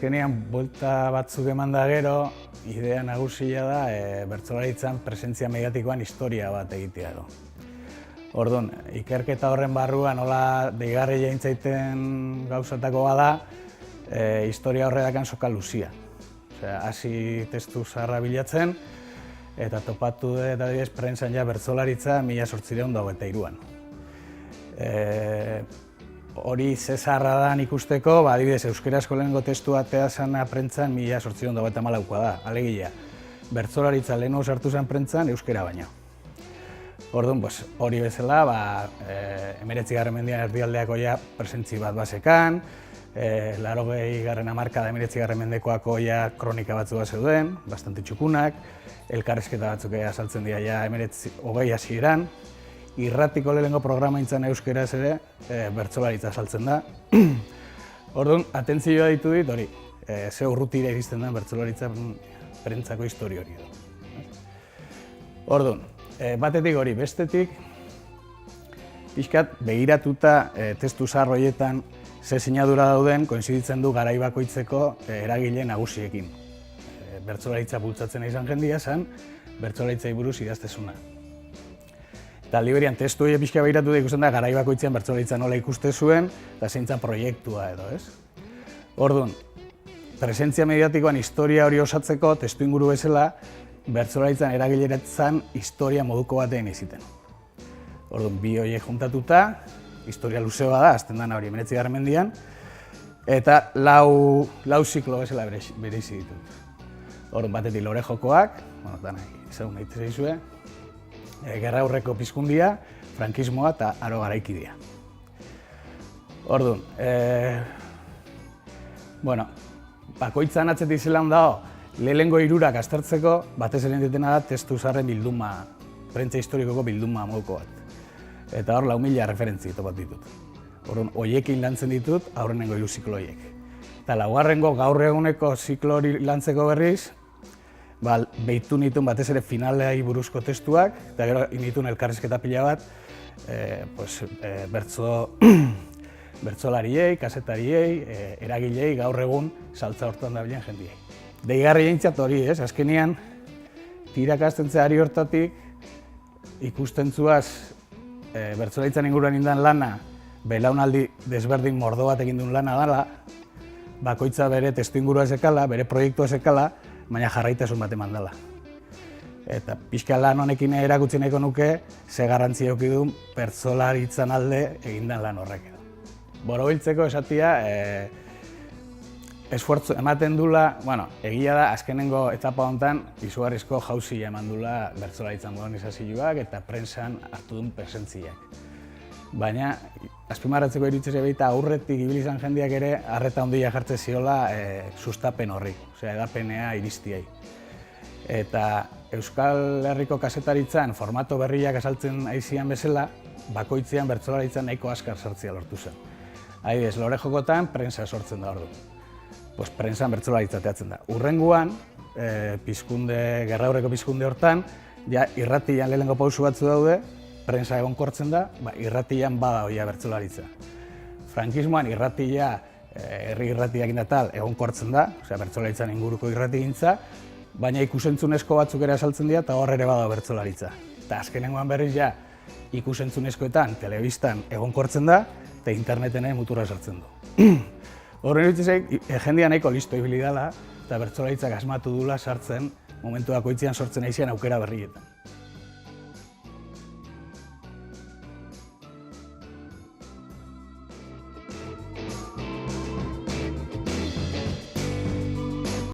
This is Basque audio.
azkenean buelta batzuk eman da gero, idea nagusia da bertsolaritzan presentzia mediatikoan historia bat egitea edo. Orduan, ikerketa horren barruan nola deigarri jaintzaiten gauzatako bada, historia horredakan soka luzia. Hasi testu zaharra bilatzen, eta topatu dut adibidez prentsan ja bertsolaritza 1893an. Hori ze zaharra da ikusteko, adibidez euskarazko lehenengo testua atea zana prentsan 1894koa da, alegia. Bertsolaritza lehenengo sartu zen prentsan euskara baino. Orduan, hori bezala, 19. mendean erdialdeako ja presentzi bat basekan, 80. hamarkada 19. mendekoako ja kronika batzu bat zeuden, bastante txukunak, elkarrizketa batzuk azaltzen dira ja 20 hasieran, irratiko lehenengo programa intzan euskaraz ere bertsolaritza azaltzen da. Orduan, atentzioa ditu dit hori, ze urrutira iristen den bertsolaritza prentsako historia hori. Orduan, batetik hori, bestetik, pixkat begiratuta testu zahar horietan ze sinadura dauden koinziditzen du garai bakoitzeko eragile nagusiekin. Bertsolaritza bultzatzen izan jendia zen, bertsolaritzai buruz idaztezuna. Eta Liberian testu hori pixka begiratu da ikusten da garai bakoitzean bertsolaritza nola ikuste zuen eta zein proiektua edo, ez? Orduan, presentzia mediatikoan historia hori osatzeko testu inguru bezala bertsolaritzan eragileretzan historia moduko batean iziten. Orduan, bi horiek juntatuta, historia luze bada, azten dana hori 19. mendean, eta lau ziklo bezala bereizi ditut. Orduan, batetik lore jokoak, ezagun nahi zaizue, gerra aurreko pizkundia, frankismoa eta aro garaikidea. Orduan, bakoitzan atzetik zelan dago, lehenengo hirurak aztertzeko, batez ere ditena da testu zaharren bilduma, prentsa historikoko bilduma moduko bat. Eta hor 4.000 referentzi topat ditut. Orduan, hoiekin lantzen ditut aurrenengo hiru ziklo horiek. Eta laugarrengo gaur eguneko ziklo hori lantzeko berriz, behitu nituen batez ere finalei buruzko testuak, eta gero nituen elkarrizketa pila bat, bertsolariei, kazetariei, eragilei, gaur egun saltza hortan dabilen jendiei. Deigarri eintzat hori, azkenean, tirakastentzeari hortatik ikustentzuaz bertsolaritzan inguruan indan lana, belaunaldi desberdin mordo bat egin duen lana dela, bakoitza bere testu ingurua ezekala, bere proiektua ezekala, baina jarraitasun bat eman dela. Eta pixka lan honekin erakutsi nahiko nuke, ze garrantzi eduki duen bertsolaritzan alde egindan lan horrek. Borobiltzeko esatia, esfuerzo ematen dula, egia da, azkenengo etapa honetan, izugarrizko jauzia eman dula bertsolaritzan modernizazioak eta prentsan hartu duen presentziak. Baina, azpimarratzeko iruditzea baita aurretik ibili izan jendeak ere arreta handia jartzen ziola sustapen horri, edapenea iristiei. Eta Euskal Herriko kazetaritzan formato berriak azaltzen aizian bezala, bakoitzean bertsolaritzan nahiko azkar sartzea lortu zen. Adibidez, lore jokotan prentsa sortzen da orduan. Prentsan bertsolaritza teatzen da. Hurrengoan, gerra aurreko pizkunde hortan, irratian lehenengo pausu batzu daude, prentsa egonkortzen da, irratian bada hoia bertsolaritza. Frankismoan irratia, herri irratiak indatal, egonkortzen da, bertsolaritzan inguruko irratigintza, baina ikusentzunezko batzuk ere azaltzen dira eta hor ere bada bertsolaritza. Eta azkenengoan berriz ikusentzunezkoetan, telebistan egonkortzen da, eta interneten muturra sartzen du. Horren iruditzen jendia nahiko listo ibili dela, eta bertsolaritzak asmatu dula sartzen momentu bakoitzean sortzen aizian aukera berrietan.